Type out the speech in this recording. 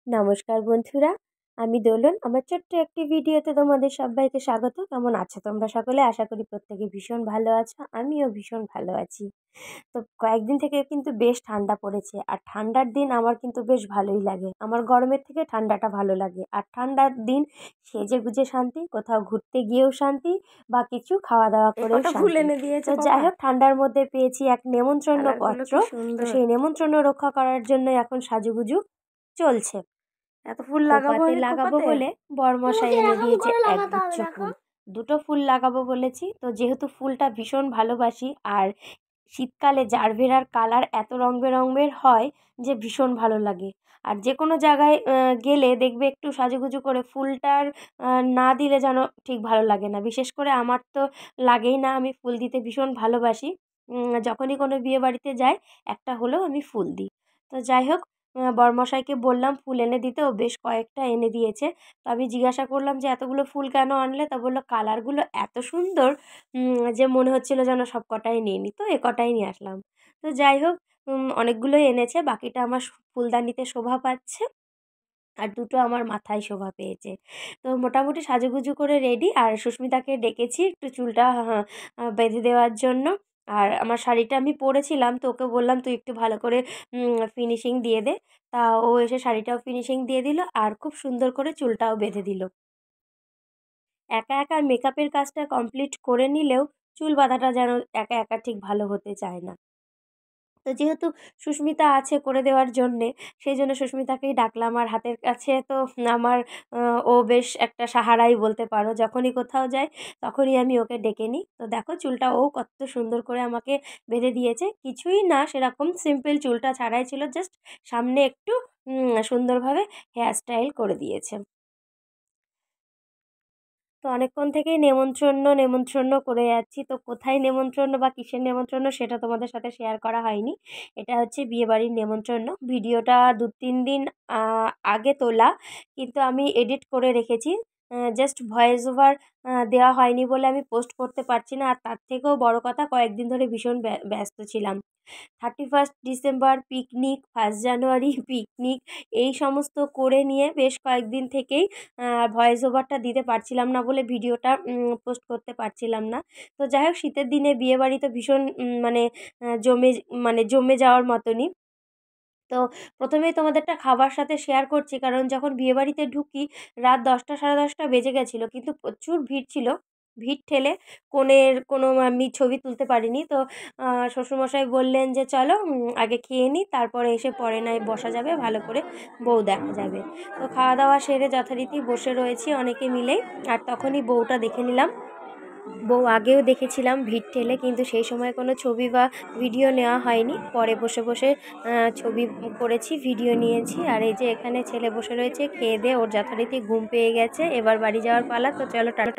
নমস্কার বন্ধুরা, আমি দোলন। আমার ছোট্ট একটি ভিডিওতে তোমাদের সবাইকে স্বাগত। কেমন আছো তোমরা সকলে? আশা করি প্রত্যেকে ভীষণ ভালো আছো। আমিও ভীষণ ভালো আছি। তো কয়েকদিন থেকে কিন্তু বেশ ঠান্ডা পড়েছে, আর ঠান্ডার দিন আমার কিন্তু বেশ ভালোই লাগে। আমার গরমের থেকে ঠান্ডাটা ভালো লাগে। আর ঠান্ডার দিন সেজেগুজে শান্তি, কোথাও ঘুরতে গিয়েও শান্তি, বা কিছু খাওয়া দাওয়া করেও ফুল শান্তি। এনে দিয়েছে তো যাই হোক, ঠান্ডার মধ্যে পেয়েছি এক নেমন্ত্রণ কালারগুলো পত্র। কি তো সুন্দর। সেই নেমন্ত্রণ রক্ষা করার জন্য এখন সাজুগুজু চলছে। এত ফুল লাগাবো খোঁপাতে আমি লাগাবো খোঁপাতে। বলে বরমশাই তোমাকে এনে এরকম দিয়েছে করে লাগাতে হবে একগুচ্ছ দেখো। ফুল। দুটো ফুল লাগাবো বলেছি, তো যেহেতু ফুলটা ভীষণ ভালোবাসি, আর শীতকালে জারবেরার কালার এত রং বেরঙের হয় যে ভীষণ ভালো লাগে। আর যে কোনো জায়গায় গেলে দেখবে একটু সাজুগুজু করে ফুলটার না দিলে যেন ঠিক ভালো লাগে না। বিশেষ করে আমার তো লাগেই না, আমি ফুল দিতে ভীষণ ভালোবাসি। যখনই কোনো বিয়ে বাড়িতে যাই একটা হলেও আমি ফুল দিই। তো যাই হোক, বরমশাইকে বললাম ফুল এনে দিতে, ও বেশ কয়েকটা এনে দিয়েছে। তো আমি জিজ্ঞাসা করলাম যে এতগুলো ফুল কেন আনলে? তা বললো কালারগুলো এত সুন্দর যে মনে হচ্ছিল যেন সব কটাই নিয়ে নিই, তো এ কটাই নিয়ে আসলাম। তো যাই হোক, অনেকগুলোই এনেছে, বাকিটা আমার ফুলদানিতে শোভা পাচ্ছে, আর দুটো আমার মাথায় শোভা পেয়েছে। তো মোটামুটি সাজুগুজু করে রেডি। আর সুস্মিতাকে ডেকেছি একটু চুলটা বেঁধে দেওয়ার জন্য। আর আমার শাড়িটা আমি পরেছিলাম, তো ওকে বললাম তুই একটু ভালো করে ফিনিশিং দিয়ে দে। তা ও এসে শাড়িটাও ফিনিশিং দিয়ে দিল, আর খুব সুন্দর করে চুলটাও বেঁধে দিল। একা একা মেকআপের কাজটা কমপ্লিট করে নিলেও চুল বাঁধাটা যেন একা একা ঠিক ভালো হতে চায় না। তো যেহেতু সুস্মিতা আছে করে দেওয়ার জন্যে, সেই জন্য সুস্মিতাকেই ডাকলাম। আর হাতের কাছে তো আমার ও বেশ একটা সাহারাই বলতে পারো। যখনই কোথাও যাই তখনই আমি ওকে ডেকে নিই। তো দেখো চুলটা ও কত সুন্দর করে আমাকে বেঁধে দিয়েছে। কিছুই না, সেরকম সিম্পল চুলটা ছাড়াই ছিল, জাস্ট সামনে একটু সুন্দরভাবে হেয়ার স্টাইল করে দিয়েছে। তো অনেকক্ষণ থেকেই নেমন্ত্রণ করে যাচ্ছি। তো কোথায় নেমন্ত্রণ বা কিসের নেমন্ত্রণ সেটা তোমাদের সাথে শেয়ার করা হয়নি। এটা হচ্ছে বিয়েবাড়ির নেমন্ত্রণ। ভিডিওটা ২-৩ দিন আগে তোলা, কিন্তু আমি এডিট করে রেখেছি। জাস্ট ভয়েস ওভার দেওয়া হয়নি বলে আমি পোস্ট করতে পারছি না। আর তার থেকেও বড় কথা, কয়েকদিন ধরে ভীষণ ব্যস্ত ছিলাম। 31 ডিসেম্বর পিকনিক, 1 জানুয়ারি পিকনিক, এই সমস্ত করে নিয়ে বেশ কয়েকদিন থেকেই ভয়েস ওভারটা দিতে পারছিলাম না বলে ভিডিওটা পোস্ট করতে পারছিলাম না। তো যাই হোক, শীতের দিনে বিয়েবাড়ি তো ভীষণ মানে জমে জমে যাওয়ার মতনই। তো প্রথমেই তোমাদেরটা খাবার সাথে শেয়ার করছি, কারণ যখন বিয়েবাড়িতে ঢুকি রাত 10টা 10:30 বেজে গেছিলো, কিন্তু প্রচুর ভিড় ছিল। ভিড় ঠেলে কনের কোনো আমি ছবি তুলতে পারিনি। তো শ্বশুরমশাই বললেন যে চলো আগে খেয়ে নিই, তারপরে এসে পরে নয় বসা যাবে, ভালো করে বউ দেখা যাবে। তো খাওয়া দাওয়া সেরে যথারীতি বসে রয়েছি অনেকে মিলেই। আর তখনই বউটা দেখে নিলাম। বউ আগেও দেখেছিলাম ভিড় ঠেলে, কিন্তু সেই সময় কোনো ছবি বা ভিডিও নেওয়া হয়নি। পরে বসে বসে ছবি করেছি, ভিডিও নিয়েছি। আর এই যে এখানে ছেলে বসে রয়েছে খেয়ে দিয়ে, ওর যথারীতি ঘুম পেয়ে গেছে, এবার বাড়ি যাওয়ার পালা। তো চলো টাটা।